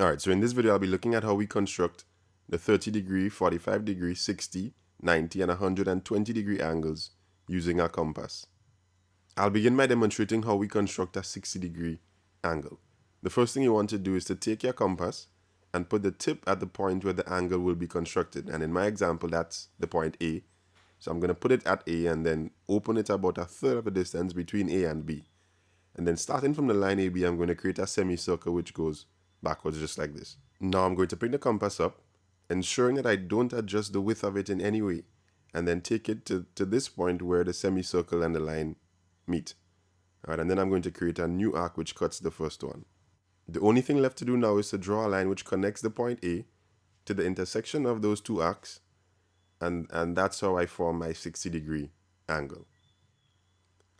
Alright, so in this video I'll be looking at how we construct the 30 degree, 45 degree, 60, 90 and 120 degree angles using our compass. I'll begin by demonstrating how we construct a 60 degree angle. The first thing you want to do is to take your compass and put the tip at the point where the angle will be constructed, and in my example that's the point A. So I'm going to put it at A and then open it about a third of the distance between A and B. And then starting from the line AB, I'm going to create a semicircle which goes backwards just like this. Now I'm going to bring the compass up, ensuring that I don't adjust the width of it in any way, and then take it to this point where the semicircle and the line meet. Alright, and then I'm going to create a new arc which cuts the first one. The only thing left to do now is to draw a line which connects the point A to the intersection of those two arcs, and that's how I form my 60 degree angle.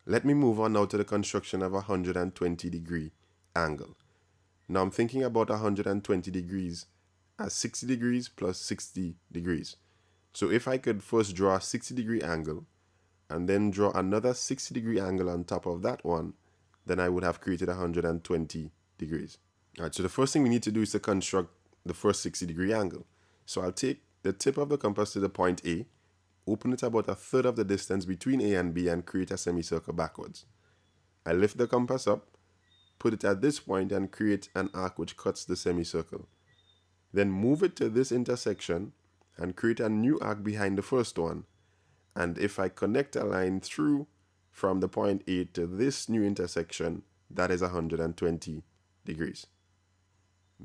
Let me move on now to the construction of a 120 degree angle. Now I'm thinking about 120 degrees as 60 degrees plus 60 degrees. So if I could first draw a 60 degree angle and then draw another 60 degree angle on top of that one, then I would have created 120 degrees. Alright, so the first thing we need to do is to construct the first 60 degree angle. So I'll take the tip of the compass to the point A, open it about a third of the distance between A and B and create a semicircle backwards. I lift the compass up, put it at this point and create an arc which cuts the semicircle. Then move it to this intersection and create a new arc behind the first one. And if I connect a line through from the point A to this new intersection, that is 120 degrees.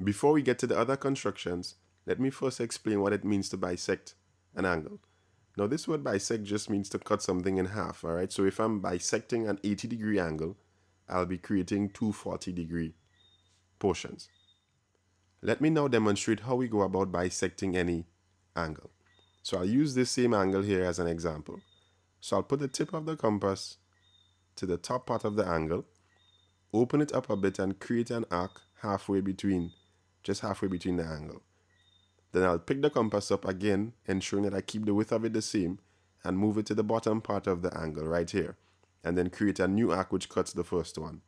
Before we get to the other constructions, let me first explain what it means to bisect an angle. Now this word bisect just means to cut something in half, alright? So if I'm bisecting an 80 degree angle, I'll be creating two 40 degree portions. Let me now demonstrate how we go about bisecting any angle. So I'll use this same angle here as an example. So I'll put the tip of the compass to the top part of the angle, open it up a bit and create an arc just halfway between the angle. Then I'll pick the compass up again, ensuring that I keep the width of it the same, and move it to the bottom part of the angle right here, and then create a new arc which cuts the first one.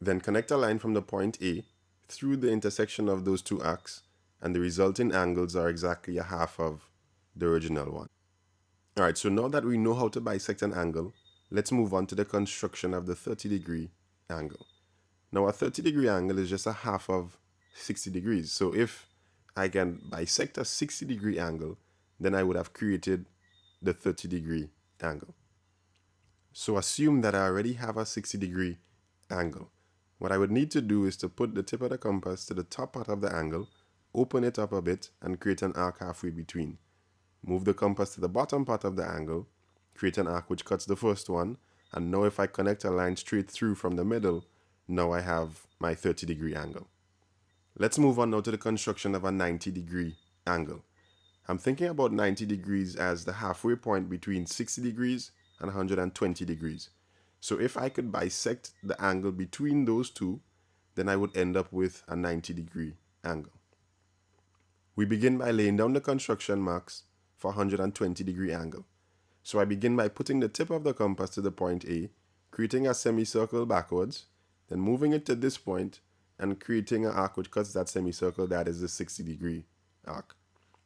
Then connect a line from the point A through the intersection of those two arcs, and the resulting angles are exactly a half of the original one. Alright, so now that we know how to bisect an angle, let's move on to the construction of the 30 degree angle. Now a 30 degree angle is just a half of 60 degrees, so if I can bisect a 60 degree angle, then I would have created the 30 degree angle. So assume that I already have a 60 degree angle. What I would need to do is to put the tip of the compass to the top part of the angle, open it up a bit and create an arc halfway between. Move the compass to the bottom part of the angle, create an arc which cuts the first one, and now if I connect a line straight through from the middle, now I have my 30 degree angle. Let's move on now to the construction of a 90 degree angle. I'm thinking about 90 degrees as the halfway point between 60 degrees and 120 degrees. So if I could bisect the angle between those two, then I would end up with a 90 degree angle. We begin by laying down the construction marks for 120 degree angle. So I begin by putting the tip of the compass to the point A, creating a semicircle backwards, then moving it to this point and creating an arc which cuts that semicircle, that is the 60 degree arc.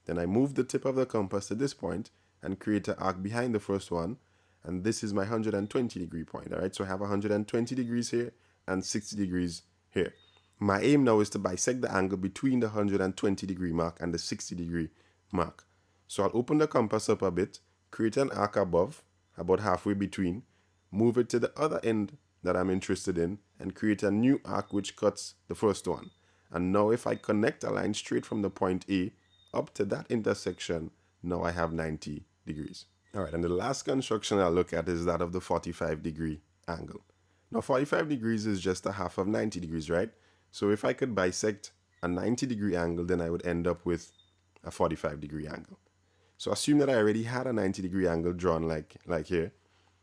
Then I move the tip of the compass to this point and create an arc behind the first one, and this is my 120 degree point. Alright, so I have 120 degrees here and 60 degrees here. My aim now is to bisect the angle between the 120 degree mark and the 60 degree mark. So I'll open the compass up a bit, create an arc above, about halfway between, move it to the other end that I'm interested in, and create a new arc which cuts the first one. And now if I connect a line straight from the point A up to that intersection, now I have 90 degrees. Alright, and the last construction I'll look at is that of the 45 degree angle. Now 45 degrees is just a half of 90 degrees, right? So if I could bisect a 90 degree angle, then I would end up with a 45 degree angle. So assume that I already had a 90 degree angle drawn like here,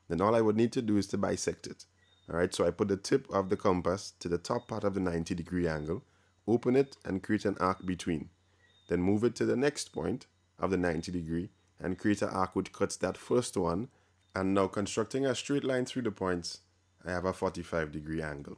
then all I would need to do is to bisect it. Alright, so I put the tip of the compass to the top part of the 90 degree angle, open it and create an arc between. Then move it to the next point of the 90 degree and create an arc which cuts that first one. And now constructing a straight line through the points, I have a 45 degree angle.